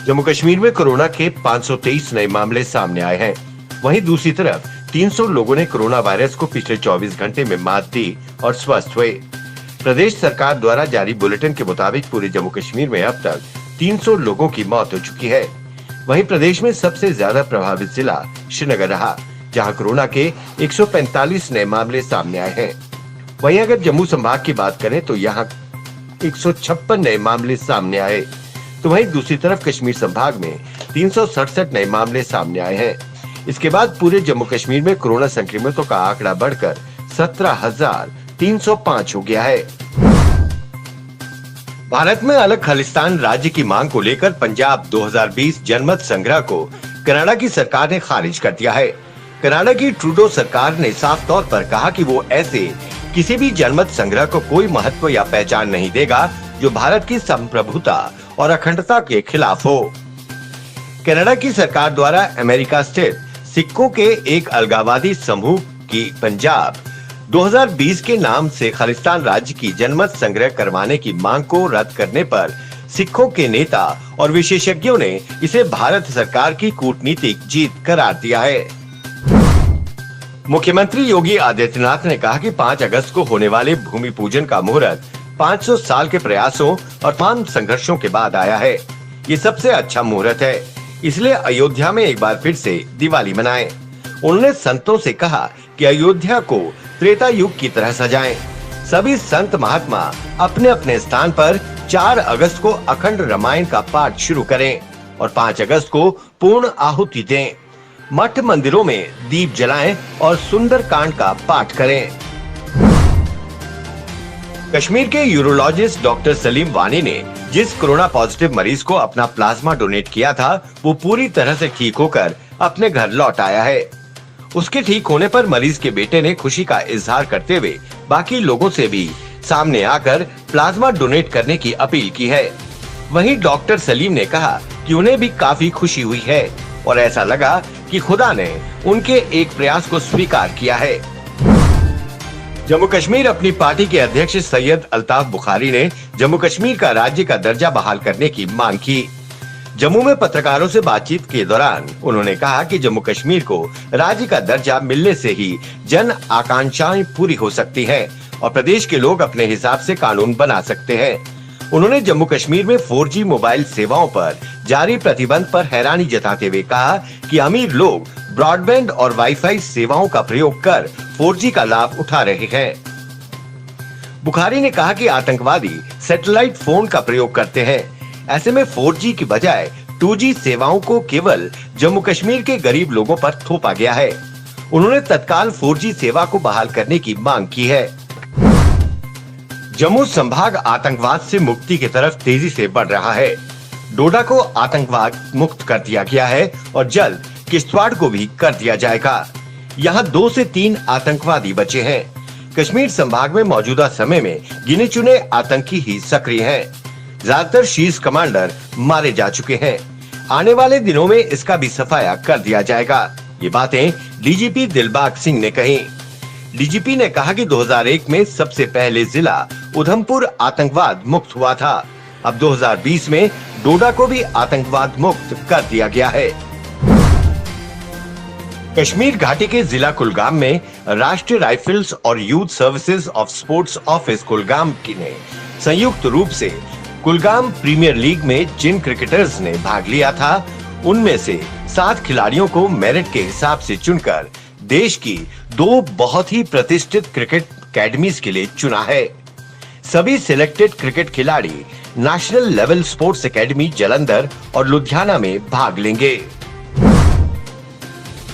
जम्मू कश्मीर में कोरोना के 523 नए मामले सामने आए हैं। वहीं दूसरी तरफ 300 लोगों ने कोरोना वायरस को पिछले 24 घंटे में मात दी और स्वस्थ हुए। प्रदेश सरकार द्वारा जारी बुलेटिन के मुताबिक पूरे जम्मू कश्मीर में अब तक 300 लोगों की मौत हो चुकी है। वहीं प्रदेश में सबसे ज्यादा प्रभावित जिला श्रीनगर रहा, जहां कोरोना के 145 नए मामले सामने आए हैं। वहीं अगर जम्मू संभाग की बात करें तो यहां 156 नए मामले सामने आए, तो वहीं दूसरी तरफ कश्मीर संभाग में 367 नए मामले सामने आए हैं। इसके बाद पूरे जम्मू कश्मीर में कोरोना संक्रमितों का आंकड़ा बढ़कर 17,305 हो गया है। भारत में अलग खालिस्तान राज्य की मांग को लेकर पंजाब 2020 जनमत संग्रह को कनाडा की सरकार ने खारिज कर दिया है। कनाडा की ट्रूडो सरकार ने साफ तौर पर कहा कि वो ऐसे किसी भी जनमत संग्रह को कोई महत्व या पहचान नहीं देगा जो भारत की संप्रभुता और अखंडता के खिलाफ हो। कनाडा की सरकार द्वारा अमेरिका स्थित सिखों के एक अलगाववादी समूह की पंजाब 2020 के नाम से खालिस्तान राज्य की जनमत संग्रह करवाने की मांग को रद्द करने पर सिखों के नेता और विशेषज्ञों ने इसे भारत सरकार की कूटनीतिक जीत करार दिया है। मुख्यमंत्री योगी आदित्यनाथ ने कहा कि 5 अगस्त को होने वाले भूमि पूजन का मुहूर्त 500 साल के प्रयासों और तमाम संघर्षों के बाद आया है। ये सबसे अच्छा मुहूर्त है, इसलिए अयोध्या में एक बार फिर से दिवाली मनाएं। उन्होंने संतों से कहा कि अयोध्या को त्रेता युग की तरह सजाएं। सभी संत महात्मा अपने अपने स्थान पर 4 अगस्त को अखंड रामायण का पाठ शुरू करें और 5 अगस्त को पूर्ण आहुति दें। मठ मंदिरों में दीप जलाएं और सुंदर कांड का पाठ करें। कश्मीर के यूरोलॉजिस्ट डॉक्टर सलीम वानी ने जिस कोरोना पॉजिटिव मरीज को अपना प्लाज्मा डोनेट किया था, वो पूरी तरह से ठीक होकर अपने घर लौट आया है। उसके ठीक होने पर मरीज के बेटे ने खुशी का इजहार करते हुए बाकी लोगों से भी सामने आकर प्लाज्मा डोनेट करने की अपील की है। वहीं डॉक्टर सलीम ने कहा कि उन्हें भी काफी खुशी हुई है और ऐसा लगा कि खुदा ने उनके एक प्रयास को स्वीकार किया है। जम्मू कश्मीर अपनी पार्टी के अध्यक्ष सैयद अल्ताफ बुखारी ने जम्मू कश्मीर का राज्य का दर्जा बहाल करने की मांग की। जम्मू में पत्रकारों से बातचीत के दौरान उन्होंने कहा कि जम्मू कश्मीर को राज्य का दर्जा मिलने से ही जन आकांक्षाएं पूरी हो सकती हैं और प्रदेश के लोग अपने हिसाब से कानून बना सकते हैं। उन्होंने जम्मू कश्मीर में 4G मोबाइल सेवाओं पर जारी प्रतिबंध पर हैरानी जताते हुए कहा कि अमीर लोग ब्रॉडबैंड और वाईफाई सेवाओं का प्रयोग कर 4G का लाभ उठा रहे हैं। बुखारी ने कहा कि आतंकवादी सैटेलाइट फोन का प्रयोग करते हैं। ऐसे में 4G की बजाय 2G सेवाओं को केवल जम्मू कश्मीर के गरीब लोगों पर थोपा गया है। उन्होंने तत्काल 4G सेवा को बहाल करने की मांग की है। जम्मू संभाग आतंकवाद से मुक्ति की तरफ तेजी से बढ़ रहा है। डोडा को आतंकवाद मुक्त कर दिया गया है और जल्द किश्तवाड़ को भी कर दिया जाएगा। यहाँ 2 से 3 आतंकवादी बचे हैं। कश्मीर संभाग में मौजूदा समय में गिने चुने आतंकी ही सक्रिय हैं। ज्यादातर शीर्ष कमांडर मारे जा चुके हैं। आने वाले दिनों में इसका भी सफाया कर दिया जाएगा। ये बातें डीजीपी दिलबाग सिंह ने कही। डीजीपी ने कहा कि 2001 में सबसे पहले जिला उधमपुर आतंकवाद मुक्त हुआ था। अब 2020 में डोडा को भी आतंकवाद मुक्त कर दिया गया है। कश्मीर घाटी के जिला कुलगाम में राष्ट्रीय राइफल्स और youth services of sports office Kulgam की ने संयुक्त रूप से कुलगाम प्रीमियर लीग में जिन क्रिकेटर्स ने भाग लिया था, उनमें से 7 खिलाड़ियों को मेरिट के हिसाब से चुनकर देश की 2 बहुत ही प्रतिष्ठित क्रिकेट अकेडमीज के लिए चुना है। सभी सिलेक्टेड क्रिकेट खिलाड़ी national level sports academy Jalandhar और लुधियाना में भाग लेंगे।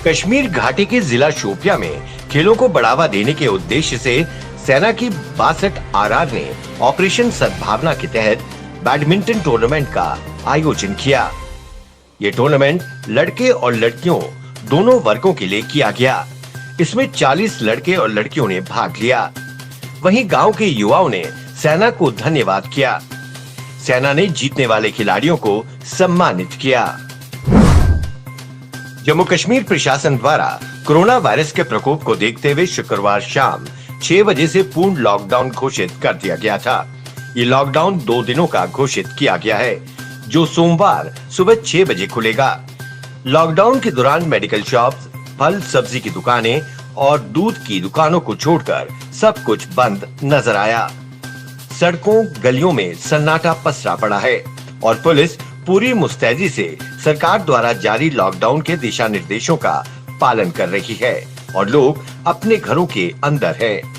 कश्मीर घाटी के जिला शोपिया में खेलों को बढ़ावा देने के उद्देश्य से सेना की 62 RR ने ऑपरेशन सद्भावना के तहत बैडमिंटन टूर्नामेंट का आयोजन किया। ये टूर्नामेंट लड़के और लड़कियों दोनों वर्गों के लिए किया गया। इसमें 40 लड़के और लड़कियों ने भाग लिया। वहीं गांव के युवाओं ने सेना को धन्यवाद किया। सेना ने जीतने वाले खिलाड़ियों को सम्मानित किया। जम्मू कश्मीर प्रशासन द्वारा कोरोना वायरस के प्रकोप को देखते हुए शुक्रवार शाम 6 बजे से पूर्ण लॉकडाउन घोषित कर दिया गया था। ये लॉकडाउन 2 दिनों का घोषित किया गया है। जो सोमवार सुबह 6 बजे खुलेगा। लॉकडाउन के दौरान मेडिकल शॉप्स, फल सब्जी की दुकानें और दूध की दुकानों को छोड़कर सब कुछ बंद नजर आया। सड़कों गलियों में सन्नाटा पसरा पड़ा है और पुलिस पूरी मुस्तैदी से सरकार द्वारा जारी लॉकडाउन के दिशा निर्देशों का पालन कर रही है और लोग अपने घरों के अंदर हैं।